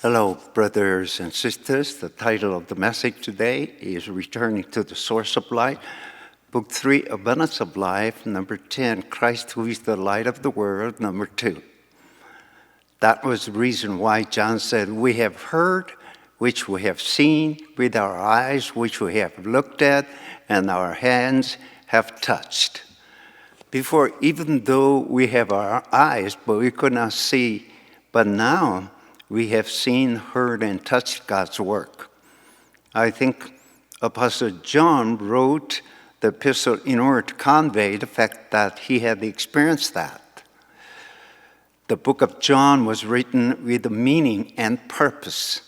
Hello, brothers and sisters. The title of the message today is Returning to the Source of Light. Book 3, Abundance of Life. Number 10, Christ who is the light of the world. Number 2. That was the reason why John said, we have heard, which we have seen with our eyes, which we have looked at, and our hands have touched. Before, even though we have our eyes, but we could not see, but now we have seen, heard, and touched God's work. I think Apostle John wrote the epistle in order to convey the fact that he had experienced that. The book of John was written with a meaning and purpose.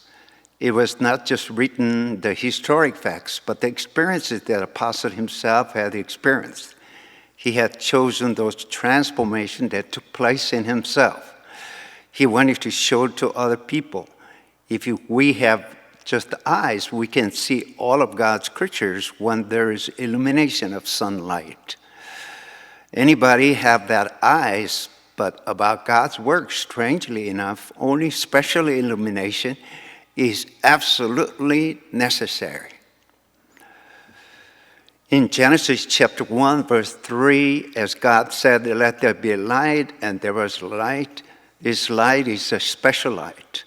It was not just written the historic facts, but the experiences that Apostle himself had experienced. He had chosen those transformations that took place in himself. He wanted to show to other people. If we have just eyes, we can see all of God's creatures when there is illumination of sunlight. Anybody have that eyes, but about God's work, strangely enough, only special illumination is absolutely necessary. In Genesis chapter 1, verse 3, as God said, let there be light, and there was light. This light is a special light.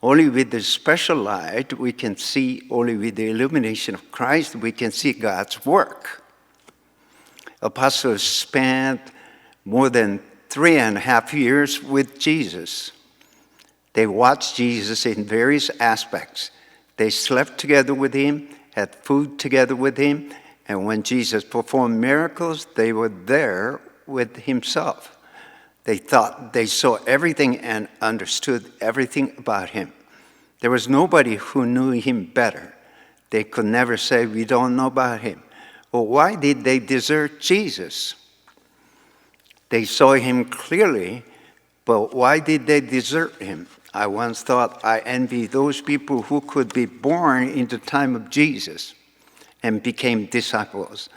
Only with the special light we can see, only with the illumination of Christ, we can see God's work. Apostles spent more than 3.5 years with Jesus. They watched Jesus in various aspects. They slept together with him, had food together with him, and when Jesus performed miracles, they were there with himself. They thought they saw everything and understood everything about him. There was nobody who knew him better. They could never say, we don't know about him. Well, why did they desert Jesus? They saw him clearly, but why did they desert him? I once thought I envy those people who could be born in the time of Jesus and became disciples.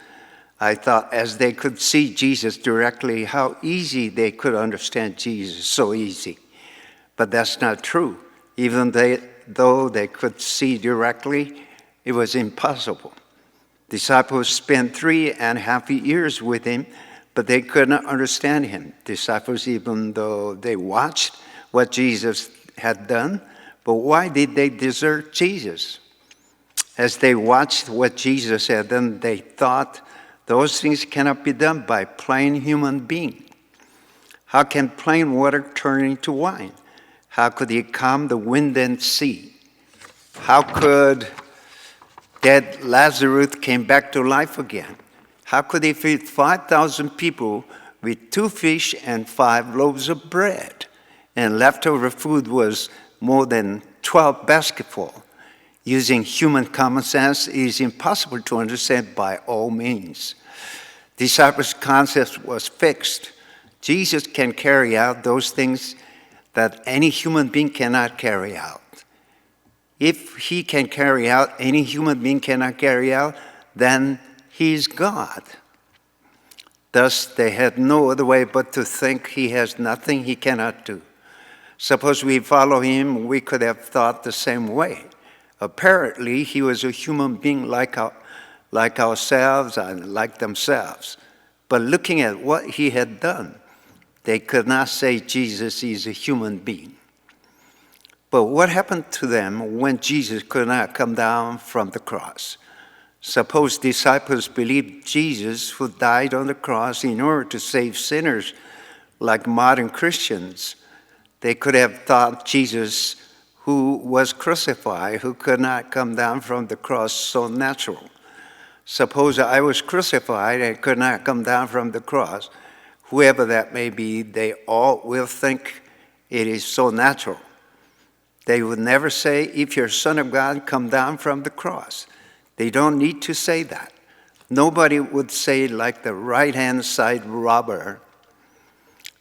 I thought as they could see Jesus directly, how easy they could understand Jesus, so easy. But that's not true. Even though they could see directly, it was impossible. Disciples spent 3.5 years with him, but they could not understand him. Disciples, even though they watched what Jesus had done, but why did they desert Jesus? As they watched what Jesus had done, they thought, those things cannot be done by plain human being. How can plain water turn into wine? How could he calm the wind and sea? How could dead Lazarus came back to life again? How could he feed 5,000 people with 2 fish and 5 loaves of bread? And leftover food was more than 12 basketfuls. Using human common sense is impossible to understand by all means. Disciples' concept was fixed. Jesus can carry out those things that any human being cannot carry out. If he can carry out, any human being cannot carry out, then he is God. Thus, they had no other way but to think he has nothing he cannot do. Suppose we follow him, we could have thought the same way. Apparently, he was a human being like ourselves and like themselves. But looking at what he had done, they could not say Jesus is a human being. But what happened to them when Jesus could not come down from the cross? Suppose disciples believed Jesus, who died on the cross in order to save sinners like modern Christians. They could have thought Jesus, who was crucified, who could not come down from the cross, so natural. Suppose I was crucified and could not come down from the cross. Whoever that may be, they all will think it is so natural. They would never say, if you're Son of God, come down from the cross. They don't need to say that. Nobody would say like the right-hand side robber,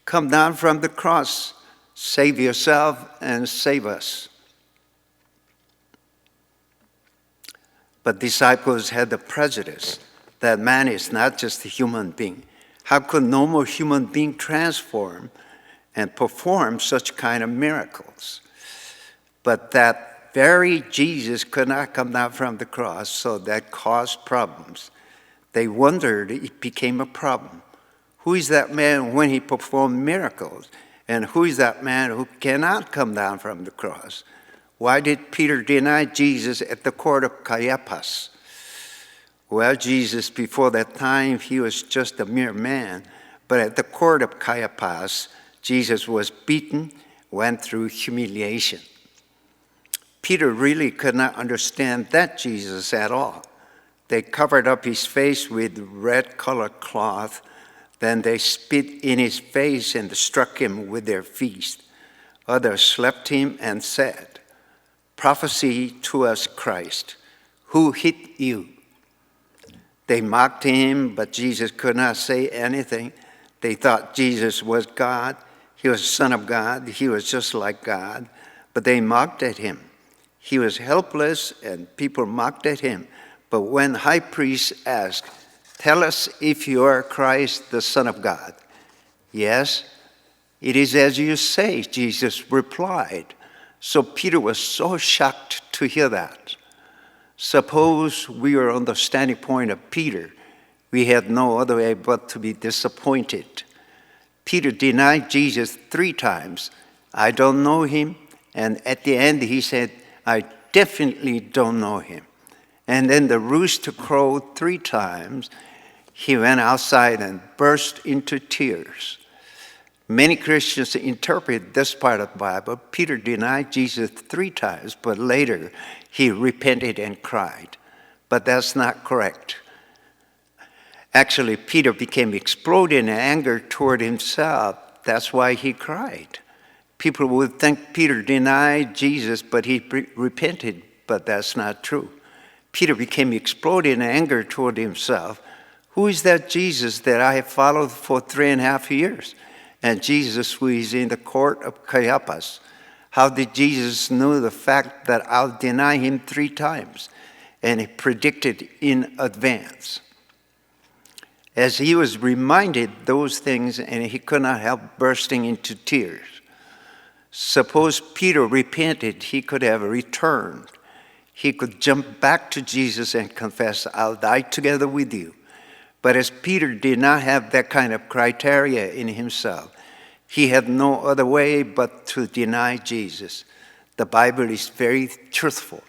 come down from the cross, save yourself and save us. But disciples had the prejudice that man is not just a human being. How could normal human being transform and perform such kind of miracles? But that very Jesus could not come down from the cross, so that caused problems. They wondered, it became a problem. Who is that man when he performed miracles? And who is that man who cannot come down from the cross? Why did Peter deny Jesus at the court of Caiaphas? Well, Jesus, before that time, he was just a mere man. But at the court of Caiaphas, Jesus was beaten, went through humiliation. Peter really could not understand that Jesus at all. They covered up his face with red-colored cloth. Then they spit in his face and struck him with their feet. Others slapped him and said, "Prophesy to us, Christ. Who hit you?" They mocked him, but Jesus could not say anything. They thought Jesus was God. He was the Son of God. He was just like God. But they mocked at him. He was helpless, and people mocked at him. But when the high priest asked, "Tell us if you are Christ, the Son of God." "Yes, it is as you say," Jesus replied. So Peter was so shocked to hear that. Suppose we were on the standing point of Peter. We had no other way but to be disappointed. Peter denied Jesus 3 times. "I don't know him." And at the end he said, "I definitely don't know him." And then the rooster crowed 3 times. He went outside and burst into tears. Many Christians interpret this part of the Bible. Peter denied Jesus 3 times, but later he repented and cried. But that's not correct. Actually, Peter became exploded in anger toward himself. That's why he cried. People would think Peter denied Jesus, but he repented, but that's not true. Peter became exploded in anger toward himself. Who is that Jesus that I have followed for 3.5 years? And Jesus, who is in the court of Caiaphas. How did Jesus know the fact that I'll deny him 3 times? And he predicted in advance. As he was reminded those things, and he could not help bursting into tears. Suppose Peter repented, he could have returned. He could jump back to Jesus and confess, "I'll die together with you." But as Peter did not have that kind of criteria in himself, he had no other way but to deny Jesus. The Bible is very truthful.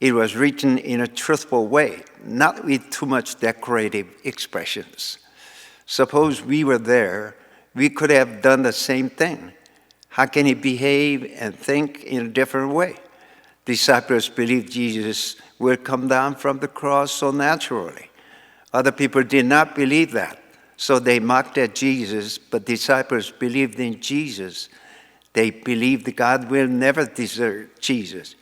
It was written in a truthful way, not with too much decorative expressions. Suppose we were there, we could have done the same thing. How can he behave and think in a different way? Disciples believed Jesus would come down from the cross so naturally. Other people did not believe that, so they mocked at Jesus, but disciples believed in Jesus. They believed God will never desert Jesus.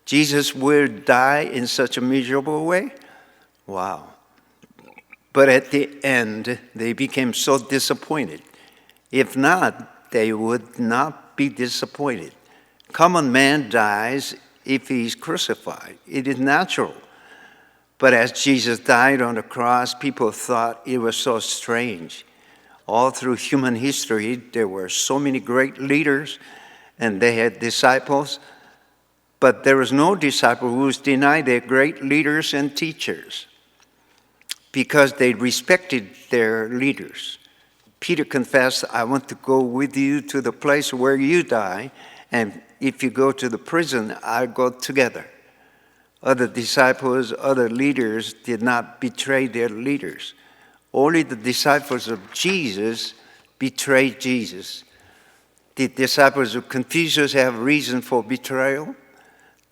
Jesus will die in such a miserable way? Wow. But at the end, they became so disappointed. If not, they would not be disappointed. Common man dies if he is crucified. It is natural. But as Jesus died on the cross, people thought it was so strange. All through human history, there were so many great leaders, and they had disciples. But there was no disciple who was denied their great leaders and teachers because they respected their leaders. Peter confessed, "I want to go with you to the place where you die, and if you go to the prison, I'll go together." Other disciples, other leaders did not betray their leaders. Only the disciples of Jesus betrayed Jesus. Did disciples of Confucius have reason for betrayal?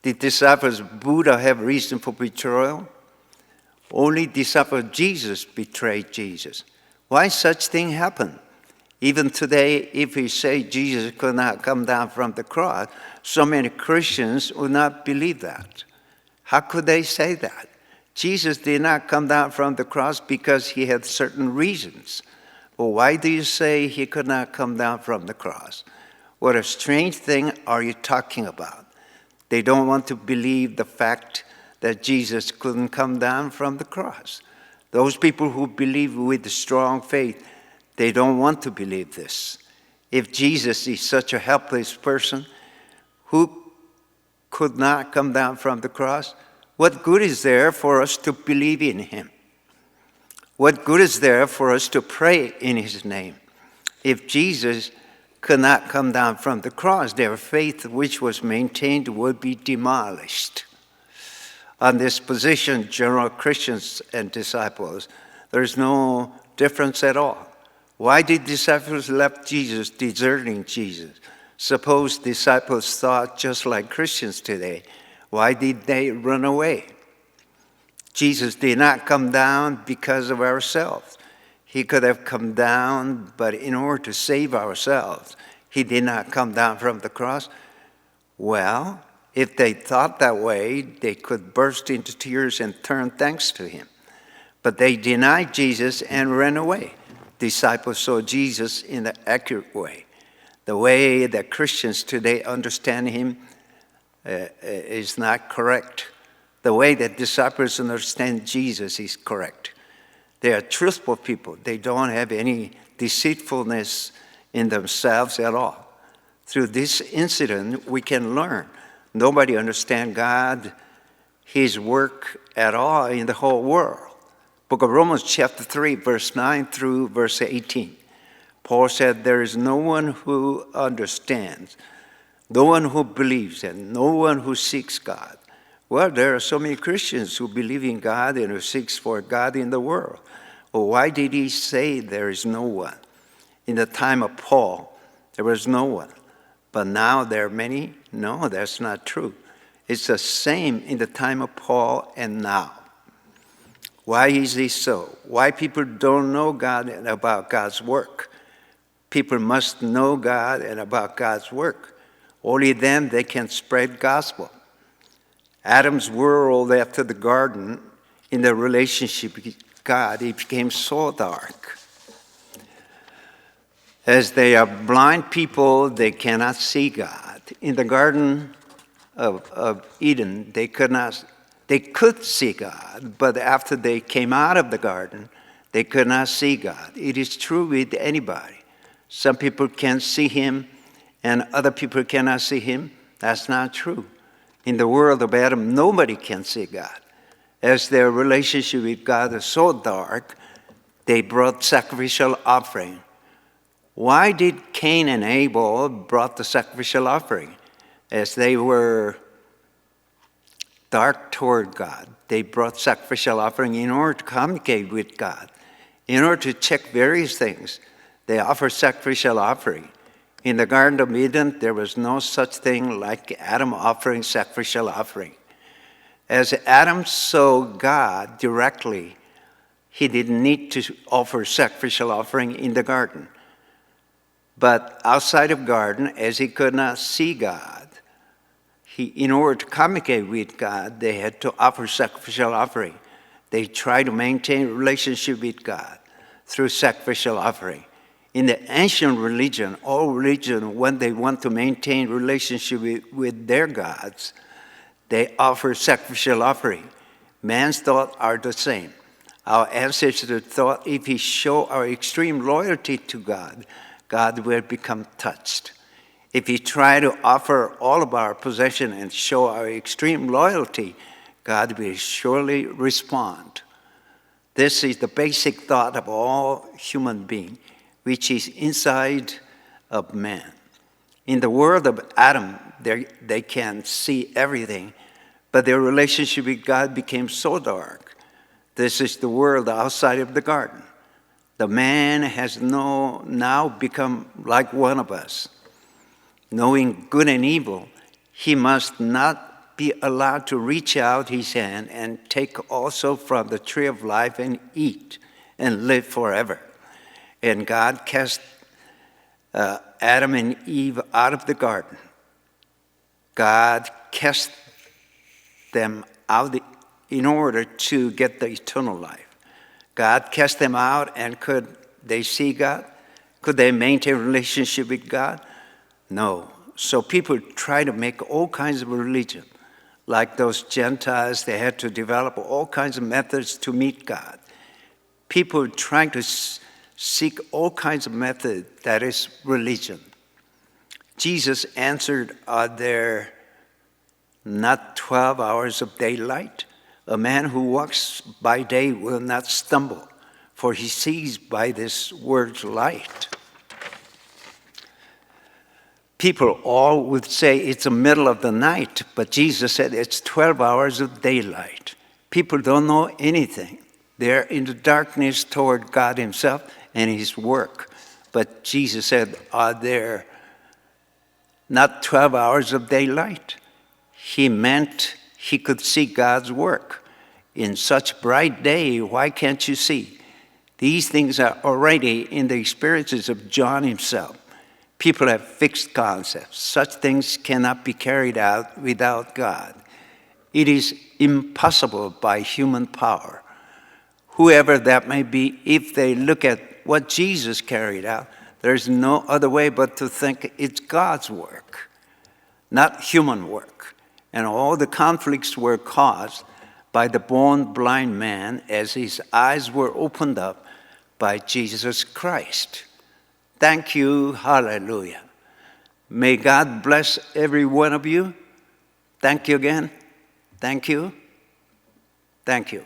Did disciples of Buddha have reason for betrayal? Only disciples of Jesus betrayed Jesus. Why such thing happen? Even today, if we say Jesus could not come down from the cross, so many Christians will not believe that. How could they say that? Jesus did not come down from the cross because he had certain reasons. Well, why do you say he could not come down from the cross? What a strange thing are you talking about? They don't want to believe the fact that Jesus couldn't come down from the cross. Those people who believe with strong faith, they don't want to believe this. If Jesus is such a helpless person who could not come down from the cross, what good is there for us to believe in him? What good is there for us to pray in his name? If Jesus could not come down from the cross, their faith which was maintained would be demolished. On this position, general Christians and disciples, there's no difference at all. Why did disciples left Jesus, deserting Jesus? Suppose disciples thought just like Christians today. Why did they run away? Jesus did not come down because of ourselves. He could have come down, but in order to save ourselves, he did not come down from the cross. Well, if they thought that way, they could burst into tears and turn thanks to him. But they denied Jesus and ran away. Disciples saw Jesus in the accurate way. The way that Christians today understand him is not correct. The way that disciples understand Jesus is correct. They are truthful people. They don't have any deceitfulness in themselves at all. Through this incident, we can learn. Nobody understands God, his work at all in the whole world. Book of Romans chapter 3, verse 9 through verse 18. Paul said, there is no one who understands, no one who believes, and no one who seeks God. Well, there are so many Christians who believe in God and who seek for God in the world. Well, why did he say there is no one? In the time of Paul, there was no one. But now there are many? No, that's not true. It's the same in the time of Paul and now. Why is this so? Why people don't know God and about God's work? People must know God and about God's work. Only then they can spread gospel. Adam's world after the garden, in the relationship with God, it became so dark. As they are blind people, they cannot see God. In the Garden of Eden, they could see God, but after they came out of the garden, they could not see God. It is true with anybody. Some people can see him, and other people cannot see him. That's not true. In the world of Adam, nobody can see God. As their relationship with God is so dark, they brought sacrificial offering. Why did Cain and Abel brought the sacrificial offering? As they were dark toward God, they brought sacrificial offering in order to communicate with God. In order to check various things, they offered sacrificial offering. In the Garden of Eden, there was no such thing like Adam offering sacrificial offering. As Adam saw God directly, he didn't need to offer sacrificial offering in the garden. But outside of garden, as he could not see God, in order to communicate with God, they had to offer sacrificial offering. They tried to maintain a relationship with God through sacrificial offering. In the ancient religion, all religion, when they want to maintain relationship with their gods, they offer sacrificial offering. Man's thoughts are the same. Our ancestors thought if we show our extreme loyalty to God, God will become touched. If we try to offer all of our possession and show our extreme loyalty, God will surely respond. This is the basic thought of all human beings, which is inside of man. In the world of Adam, they can see everything, but their relationship with God became so dark. This is the world outside of the garden. The man has now become like one of us. Knowing good and evil, he must not be allowed to reach out his hand and take also from the tree of life and eat and live forever. And God cast Adam and Eve out of the garden. God cast them out in order to get the eternal life. God cast them out, and could they see God? Could they maintain a relationship with God? No. So people try to make all kinds of religion. Like those Gentiles, they had to develop all kinds of methods to meet God. People trying to seek all kinds of methods, that is religion. Jesus answered, are there not 12 hours of daylight? A man who walks by day will not stumble, for he sees by this word's light. People all would say it's the middle of the night, but Jesus said it's 12 hours of daylight. People don't know anything. They're in the darkness toward God himself and his work. But Jesus said, are there not 12 hours of daylight? He meant he could see God's work. In such bright day, why can't you see? These things are already in the experiences of John himself. People have fixed concepts. Such things cannot be carried out without God. It is impossible by human power. Whoever that may be, if they look at what Jesus carried out, there's no other way but to think it's God's work, not human work. And all the conflicts were caused by the born blind man as his eyes were opened up by Jesus Christ. Thank you, hallelujah. May God bless every one of you. Thank you again. Thank you. Thank you.